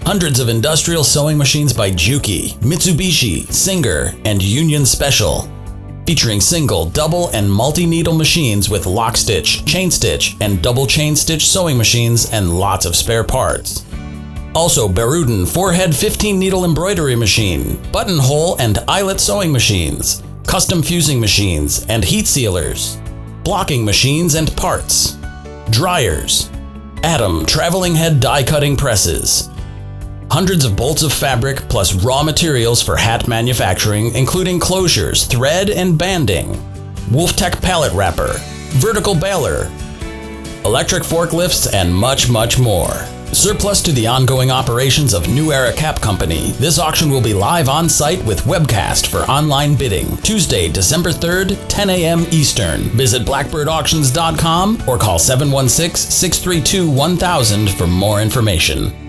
Hundreds of industrial sewing machines by Juki, Mitsubishi, Singer, and Union Special. Featuring single, double, and multi-needle machines with lock stitch, chain stitch, and double chain stitch sewing machines and lots of spare parts. Also Beruden 4-head 15-needle embroidery machine, buttonhole and eyelet sewing machines, custom fusing machines and heat sealers, blocking machines and parts, dryers, Adam traveling head die cutting presses, hundreds of bolts of fabric plus raw materials for hat manufacturing, including closures, thread, and banding, Wolftech pallet wrapper, vertical baler, electric forklifts, and much, much more. Surplus to the ongoing operations of New Era Cap Company, this auction will be live on site with webcast for online bidding, Tuesday, December 3rd, 10 a.m. Eastern. Visit blackbirdauctions.com or call 716-632-1000 for more information.